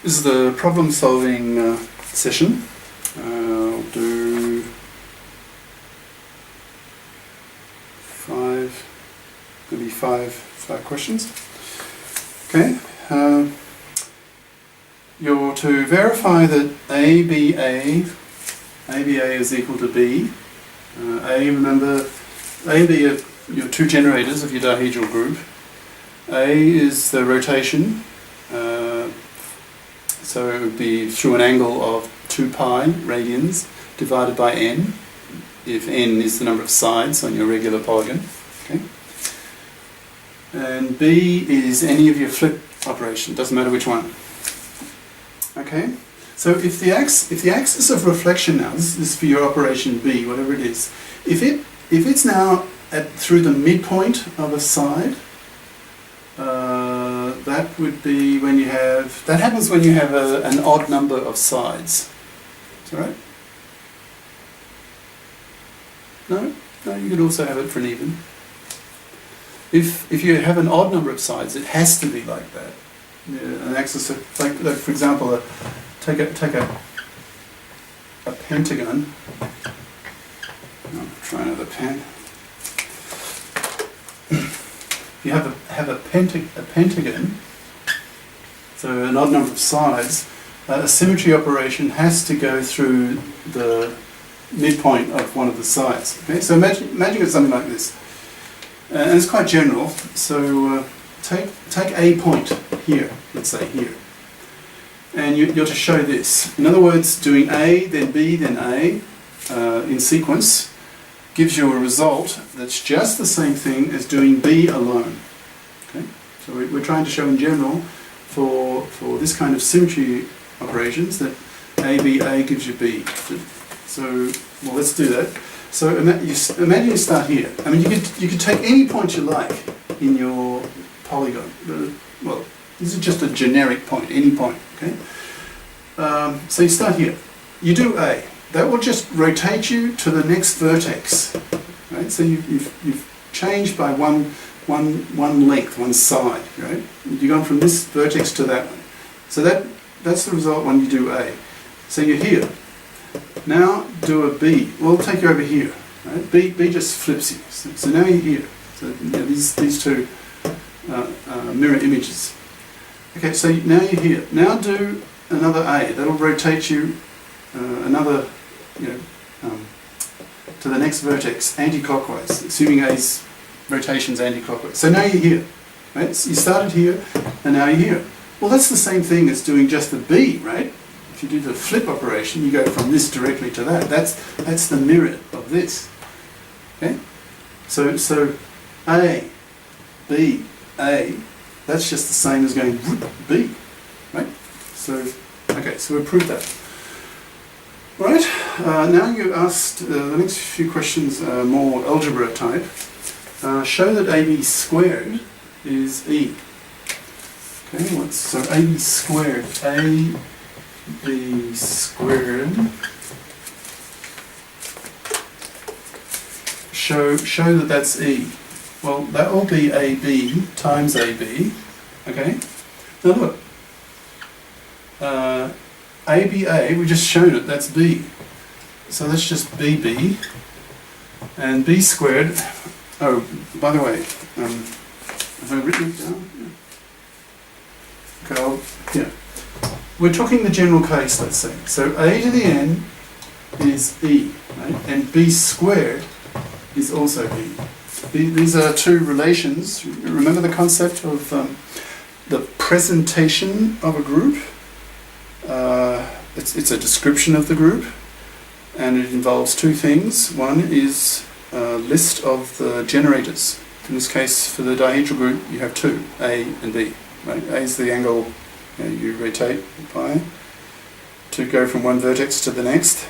This is the problem-solving session. I'll do maybe five questions. Okay. You're to verify that ABA is equal to B. Remember, A and B are your two generators of your dihedral group. A is the rotation, so it would be through an angle of 2 pi radians divided by n, if n is the number of sides on your regular polygon. Okay. And B is any of your flip operation, doesn't matter which one. Okay. So if the axis of reflection now, this is for your operation B, whatever it is, if it's now through the midpoint of a side, that would be when you have, that happens when you have an odd number of sides. Is that right? No? No, you could also have it for an even. If you have an odd number of sides, it has to be like that. Yeah, an axis of, like for example, take a pentagon. I'll try another pen. If you have a pentagon, so an odd number of sides, a symmetry operation has to go through the midpoint of one of the sides. Okay, so imagine it's something like this, and it's quite general. So take a point here, let's say here, and you're to show this. In other words, doing A, then B, then A in sequence gives you a result that's just the same thing as doing B alone. Okay? So we're trying to show in general for this kind of symmetry operations that A gives you B. So, well, let's do that. So imagine you start here. I mean, you could take any point you like in your polygon. Well, this is just a generic point, any point. Okay. So you start here. You do A. That will just rotate you to the next vertex. Right. So you've changed by one length, one side. Right. You've gone from this vertex to that one. So that's the result when you do A. So you're here. Now do a B. Well, it'll take you over here. Right? B just flips you. So now you're here. So these two mirror images. Okay, so now you're here. Now do another A. That'll rotate you another, to the next vertex anti-clockwise, assuming A's rotation's anti-clockwise. So now you're here. Right? So you started here, and now you're here. Well, that's the same thing as doing just the B, right? If you do the flip operation, you go from this directly to that. That's the mirror of this. Okay? So A, B, A, that's just the same as going B. Right? So, okay, so we proved that. Right, now you asked, the next few questions are more algebra type. Show that AB squared is E. Okay, so AB squared, AB squared, show that that's E. Well, that will be AB times AB, okay? Now look, ABA, we've just shown it, that's B. So that's just BB, and B squared, oh, by the way, have I written it down? Yeah. Okay, yeah. We're talking the general case, let's say. So A to the n is E, right? And B squared is also E. These are two relations. Remember the concept of the presentation of a group? It's a description of the group, and it involves two things. One is a list of the generators. In this case, for the dihedral group, you have two, A and B. Right? A is the angle you rotate pi to go from one vertex to the next,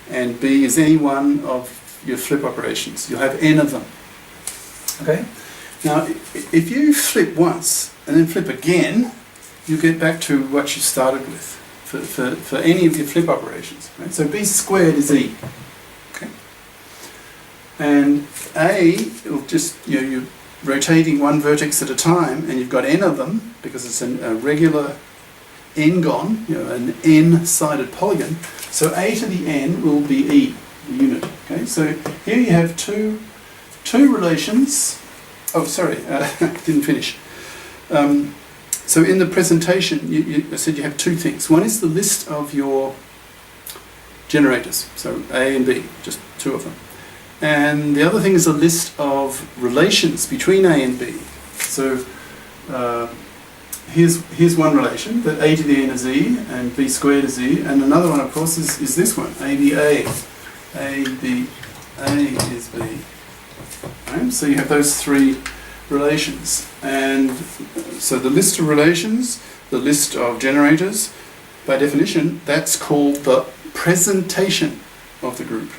and B is any one of your flip operations. You'll have n of them. Okay. Now, if you flip once and then flip again, you get back to what you started with for any of your flip operations. Right? So B squared is E. Okay. And A will just, you're rotating one vertex at a time, and you've got n of them because it's a regular n-gon, an n-sided polygon. So a to the n will be e, the unit. Okay, so here you have two relations. Oh, sorry, didn't finish. So in the presentation, I said you have two things. One is the list of your generators, so A and B, just two of them. And the other thing is a list of relations between A and B. So here's one relation, that A to the n is E and B squared is E, and another one, of course, is this one, ABA. ABA is B. Right? So you have those three relations. And so the list of relations, the list of generators, by definition, that's called the presentation of the group.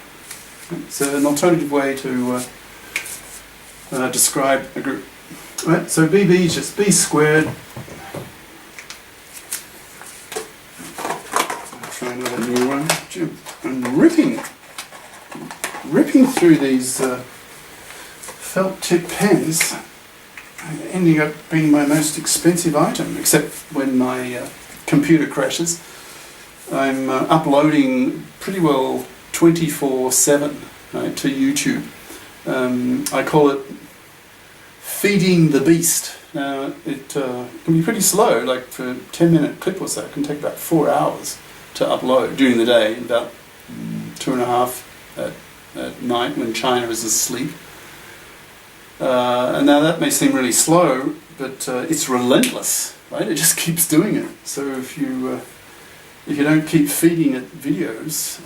So an alternative way to describe a group. Right? So BB is just B squared. I'll try another new one. I'm ripping through these felt tip pens, ending up being my most expensive item, except when my computer crashes. I'm uploading pretty well 24/7 to YouTube. I call it feeding the beast. Now it can be pretty slow, like for a 10-minute clip or so. It can take about 4 hours to upload during the day, about 2.5 at night when China is asleep. And now that may seem really slow, but it's relentless, right? It just keeps doing it. So if you don't keep feeding it videos,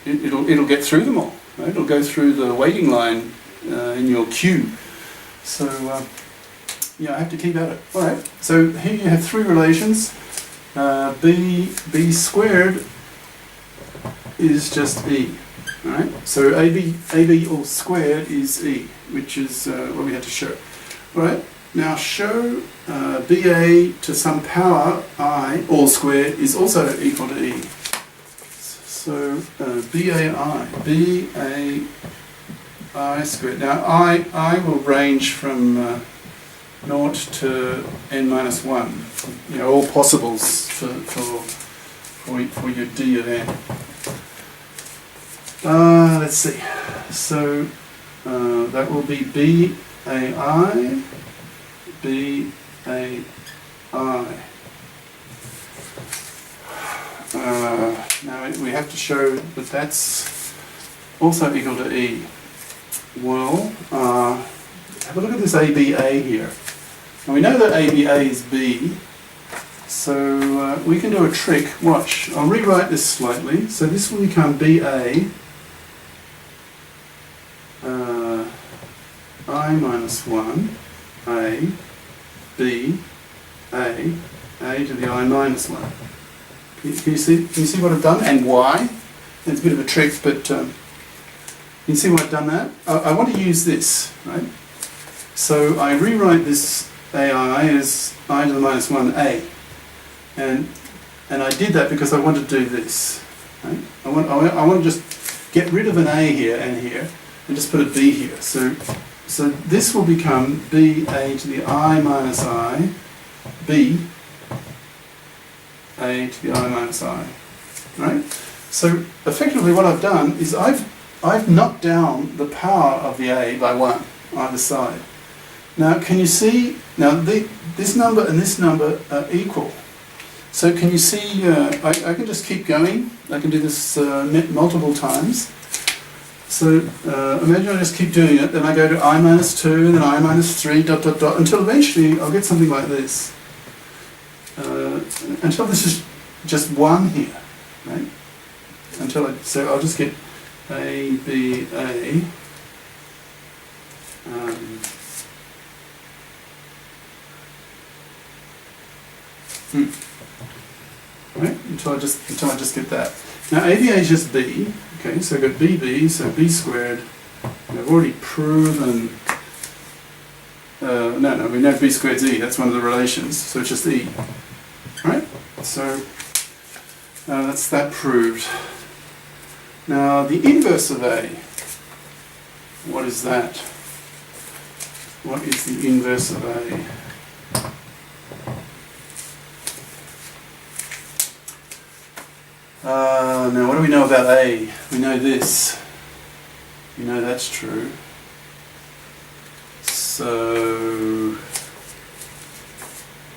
it'll get through them all. Right? It'll go through the waiting line in your queue. So I have to keep at it. All right. So here you have three relations. B squared is just E. All right. So AB all squared is E, which is what we had to show. All right. Now show BA to some power I all squared is also equal to E. So BAI squared. Now I will range from 0 to n minus 1. All possibles for your D of n. Let's see. So that will be BAI. BAI. Now we have to show that that's also equal to E. Well, have a look at this ABA here. Now we know that ABA is B, so we can do a trick. Watch, I'll rewrite this slightly. So this will become BA I minus 1 A B A to the I minus 1. Can you see what I've done and why? It's a bit of a trick, but you can see why I've done that. I want to use this, right? So I rewrite this AI as I to the minus 1A, and I did that because I want to do this. Right? I want to just get rid of an A here and here, and just put a B here. So this will become BA to the I minus I, B A to the I minus I, right? So effectively what I've done is I've knocked down the power of the A by 1 either side. Now can you see, this number and this number are equal. So can you see, I can just keep going. I can do this multiple times. So imagine I just keep doing it, then I go to I minus 2, then I minus 3, dot, dot, dot, until eventually I'll get something like this. Until this is just 1 here, right? So I'll just get A, B, A. Right? Until I just get that. Now ABA is just B. Okay, so I've got BB, so B squared. And I've already proven. No, we know B squared is E. That's one of the relations. So it's just E. Right? So that's that proved. Now the inverse of A. What is that? What is the inverse of A? Now what do we know about A? We know this. We know that's true. So,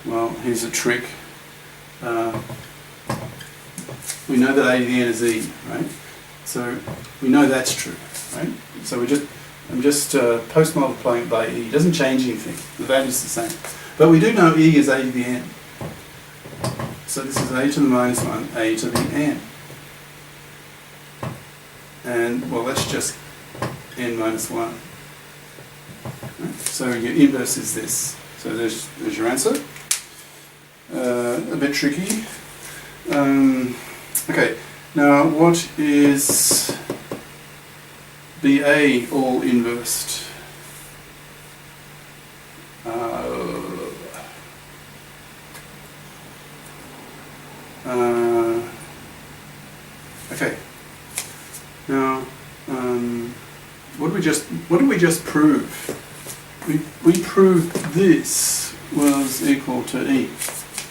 well, here's a trick. We know that A to the n is E, right? So we know that's true, right? So I'm just post-multiplying it by E. It doesn't change anything. The value's the same. But we do know E is A to the n. So this is A to the minus 1, A to the n. And, well, that's just n minus 1. Right? So your inverse is this. So there's your answer. A bit tricky. Okay, now what is BA all inversed? Okay. Now, what did we just prove? We proved this was equal to E,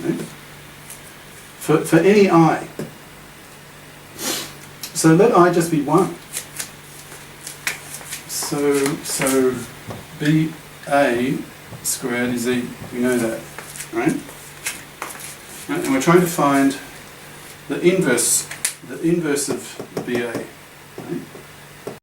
right? For any I. So let I just be 1. So BA squared is E. We know that, right? And we're trying to find the inverse of BA. Right?